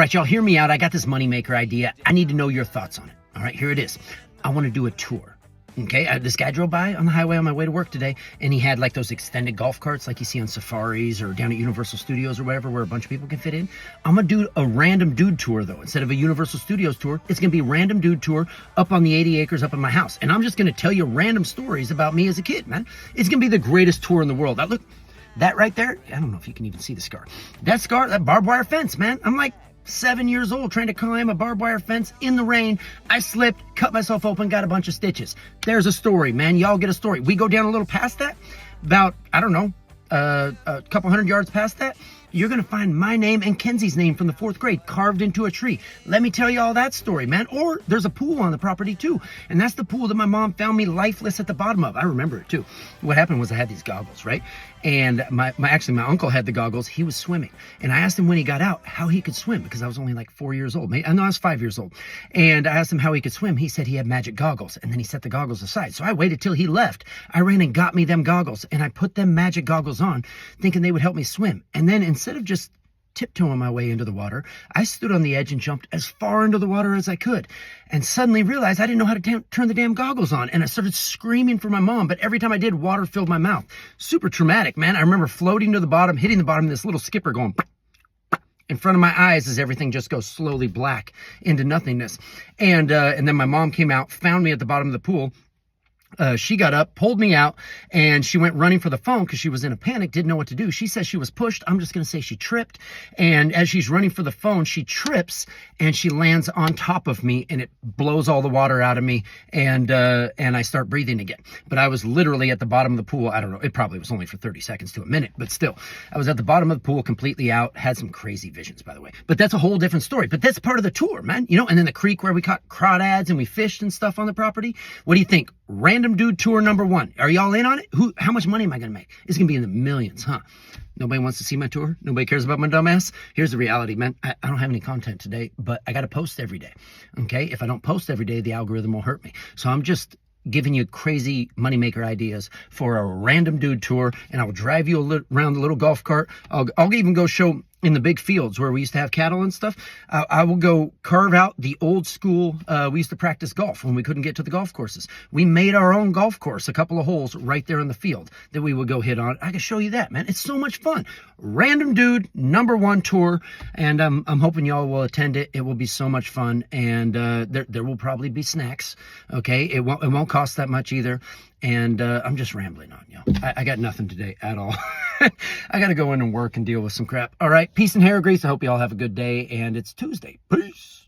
right, y'all, hear me out. I got this moneymaker idea. I need to know your thoughts on it. All right, here it is. I want to do a tour. Okay, this guy drove by on the highway on my way to work today, and he had like those extended golf carts like you see on safaris or down at Universal Studios or whatever, where a bunch of people can fit in. I'm gonna do a random dude tour though. Instead of a Universal Studios tour, it's gonna be a random dude tour up on the 80 acres up in my house. And I'm just gonna tell you random stories about me as a kid, man. It's gonna be the greatest tour in the world. Now look, that right there, I don't know if you can even see the scar. That barbed wire fence, man. I'm like 7 years old trying to climb a barbed wire fence in the rain. I slipped, cut myself open, got a bunch of stitches. There's a story, man. Y'all get a story. We go down a little past that, about, I don't know, a couple 100 yards past that, you're gonna find my name and Kenzie's name from the 4th grade carved into a tree. Let me tell you all that story, man. Or there's a pool on the property too. And that's the pool that my mom found me lifeless at the bottom of. I remember it too. What happened was I had these goggles, right? And my uncle had the goggles. He was swimming. And I asked him when he got out how he could swim, because I was only like 4 years old. I was 5 years old. And I asked him how he could swim. He said he had magic goggles. And then he set the goggles aside. So I waited till he left. I ran and got me them goggles. And I put them magic goggles on, thinking they would help me swim. And then instead of just tiptoeing my way into the water, I stood on the edge and jumped as far into the water as I could, and suddenly realized I didn't know how to turn the damn goggles on, and I started screaming for my mom, but every time I did, water filled my mouth. Super traumatic, man. I remember floating to the bottom, hitting the bottom, this little skipper going in front of my eyes as everything just goes slowly black into nothingness. And then my mom came out, found me at the bottom of the pool. She got up, pulled me out, and she went running for the phone because she was in a panic, didn't know what to do. She says she was pushed. I'm just going to say she tripped. And as she's running for the phone, she trips and she lands on top of me, and it blows all the water out of me. And I start breathing again. But I was literally at the bottom of the pool. I don't know. It probably was only for 30 seconds to a minute, but still, I was at the bottom of the pool, completely out. Had some crazy visions, by the way. But that's a whole different story. But that's part of the tour, man. You know, and then the creek where we caught crawdads and we fished and stuff on the property. What do you think? Random dude tour #1. Are y'all in on it? How much money am I going to make? It's going to be in the millions, huh? Nobody wants to see my tour? Nobody cares about my dumb ass? Here's the reality, man. I don't have any content today, but I got to post every day, okay? If I don't post every day, the algorithm will hurt me. So I'm just giving you crazy moneymaker ideas for a random dude tour, and I'll drive you around the little golf cart. I'll even go show in the big fields where we used to have cattle and stuff. I will go carve out the old school. We used to practice golf when we couldn't get to the golf courses. We made our own golf course, a couple of holes right there in the field that we would go hit on. I can show you that, man. It's so much fun. Random dude #1 tour, and I'm hoping y'all will attend it. It will be so much fun, and there will probably be snacks. Okay, it won't cost that much either. And I'm just rambling on, y'all. I got nothing today at all. I got to go in and work and deal with some crap. All right, peace and hair grease. I hope you all have a good day, and it's Tuesday. Peace.